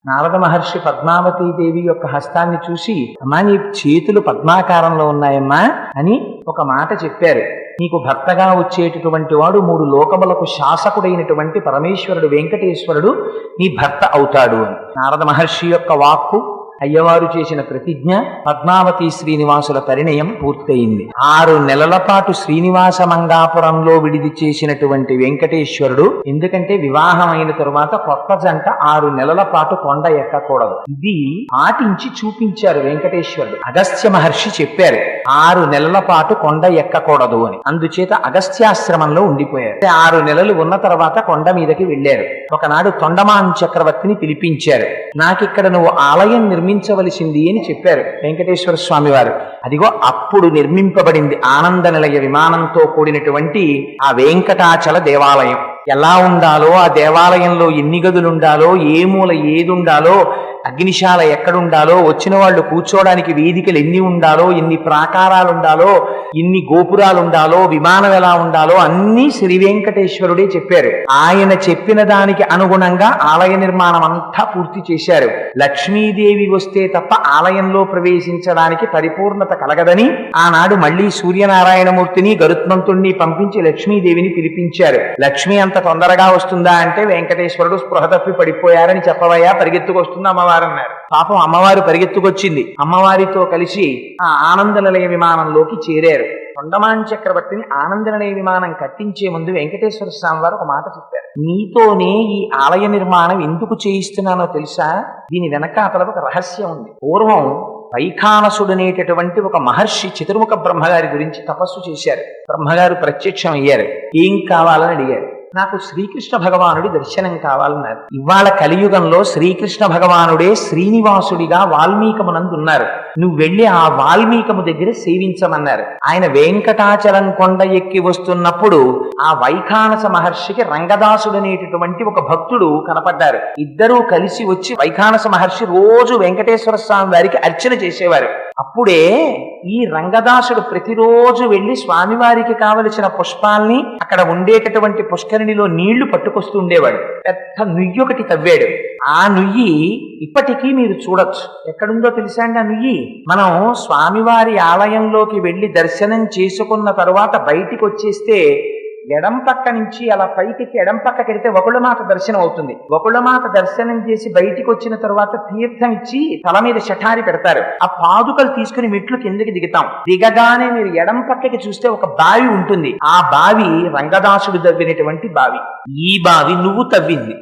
నారద మహర్షి పద్మావతీదేవి యొక్క హస్తాన్ని చూసి, అమ్మా నీ చేతులు పద్మాకారంలో ఉన్నాయమ్మా అని ఒక మాట చెప్పారు. నీకు భర్తగా వచ్చేటటువంటి వాడు 3 లోకములకు శాసకుడైనటువంటి పరమేశ్వరుడు వెంకటేశ్వరుడు నీ భర్త అవుతాడు అని. నారద మహర్షి యొక్క వాక్కు, అయ్యవారు చేసిన ప్రతిజ్ఞ, పద్మావతి శ్రీనివాసుల పరిణయం పూర్తయింది. 6 నెలల పాటు శ్రీనివాస మంగాపురంలో విడిది చేసినటువంటి వెంకటేశ్వరుడు, ఎందుకంటే వివాహమైన తరువాత కొత్త జంట 6 నెలల పాటు కొండ ఎక్కకూడదు. ఇది పాటించి చూపించారు వెంకటేశ్వరుడు. అగస్త్య మహర్షి చెప్పారు 6 నెలల పాటు కొండ ఎక్కకూడదు అని. అందుచేత అగస్త్యాశ్రమంలో ఉండిపోయారు. 6 నెలలు ఉన్న తర్వాత కొండ మీదకి వెళ్ళారు. ఒకనాడు తొండమాన్ చక్రవర్తిని పిలిపించారు. నాకిక్కడ నువ్వు ఆలయం నిర్మించవలసింది అని చెప్పారు వెంకటేశ్వర స్వామి వారు. అదిగో అప్పుడు నిర్మింపబడింది ఆనంద నిలయ విమానంతో కూడినటువంటి ఆ వెంకటాచల దేవాలయం. ఎలా ఉండాలో, ఆ దేవాలయంలో ఎన్ని గదులు ఉండాలో, ఏ మూల ఏది ఉండాలో, అగ్నిశాల ఎక్కడుండాలో, వచ్చిన వాళ్ళు కూర్చోవడానికి వేదికలు ఎన్ని ఉండాలో, ఎన్ని ప్రాకారాలు ఉండాలో, ఎన్ని గోపురాలు ఉండాలో, విమానం ఎలా ఉండాలో అన్నీ శ్రీ వెంకటేశ్వరుడే చెప్పారు. ఆయన చెప్పిన దానికి అనుగుణంగా ఆలయ నిర్మాణం అంతా పూర్తి చేశారు. లక్ష్మీదేవి వస్తే తప్ప ఆలయంలో ప్రవేశించడానికి పరిపూర్ణత కలగదని ఆనాడు మళ్లీ సూర్యనారాయణమూర్తిని గరుత్మంతుణ్ణి పంపించి లక్ష్మీదేవిని పిలిపించారు. లక్ష్మీ అంత తొందరగా వస్తుందా అంటే వెంకటేశ్వరుడు స్పృహ తప్పి పడిపోయారని చెప్పవయ్యా, పరిగెత్తుకొస్తుందా అమ్మవారు అన్నారు. పాపం అమ్మవారు పరిగెత్తుకొచ్చింది. అమ్మవారితో కలిసి ఆ ఆనంద నిలయ విమానంలోకి చేరారు. తొండమాన్ చక్రవర్తిని ఆనంద నిలయ విమానం కట్టించే ముందు వెంకటేశ్వర స్వామి వారు ఒక మాట చెప్పారు. నీతోనే ఈ ఆలయ నిర్మాణం ఎందుకు చేయిస్తున్నానో తెలుసా? దీని వెనకాతల ఒక రహస్యం ఉంది. పూర్వం వైఖానసుడనేటటువంటి ఒక మహర్షి చతుర్ముఖ బ్రహ్మగారి గురించి తపస్సు చేశారు. బ్రహ్మగారు ప్రత్యక్షం అయ్యారు. ఏం కావాలని అడిగారు. నాకు శ్రీకృష్ణ భగవానుడి దర్శనం కావాలన్నారు. ఇవాళ కలియుగంలో శ్రీకృష్ణ భగవానుడే శ్రీనివాసుడిగా వాల్మీకమునందు ఉన్నారు. నువ్వు వెళ్ళి ఆ వాల్మీకము దగ్గర సేవించమన్నారు. ఆయన వెంకటాచలం కొండ ఎక్కి వస్తున్నప్పుడు ఆ వైఖానస మహర్షికి రంగదాసుడనేటటువంటి ఒక భక్తుడు కనపడ్డారు. ఇద్దరూ కలిసి వచ్చి వైఖానస మహర్షి రోజు వెంకటేశ్వర స్వామి వారికి అర్చన చేసేవారు. అప్పుడే ఈ రంగదాసుడు ప్రతిరోజు వెళ్లి స్వామివారికి కావలసిన పుష్పాల్ని, అక్కడ ఉండేటటువంటి పుష్కరిణిలో నీళ్లు పట్టుకొస్తూ ఉండేవాడు. పెద్ద నుయ్యి ఒకటి తవ్వాడు. ఆ నుయ్యి ఇప్పటికీ మీరు చూడొచ్చు. ఎక్కడుందో తెలుసా అండి ఆ నుయ్యి? మనం స్వామివారి ఆలయంలోకి వెళ్లి దర్శనం చేసుకున్న తరువాత బయటికి వచ్చేస్తే ఎడం పక్క నుంచి అలా పైకెక్కి ఎడం పక్కకి వెడితే వకుళమాత దర్శనం అవుతుంది. వకుళమాత దర్శనం చేసి బయటికి వచ్చిన తరువాత తీర్థం ఇచ్చి తల మీద శఠారి పెడతారు. ఆ పాదుకలు తీసుకుని మెట్లు కిందకి దిగుతాం. దిగగానే మీరు ఎడం పక్కకి చూస్తే ఒక బావి ఉంటుంది. ఆ బావి రంగదాసుడు తవ్వినటువంటి బావి. ఈ బావి నువ్వు తవ్వింది.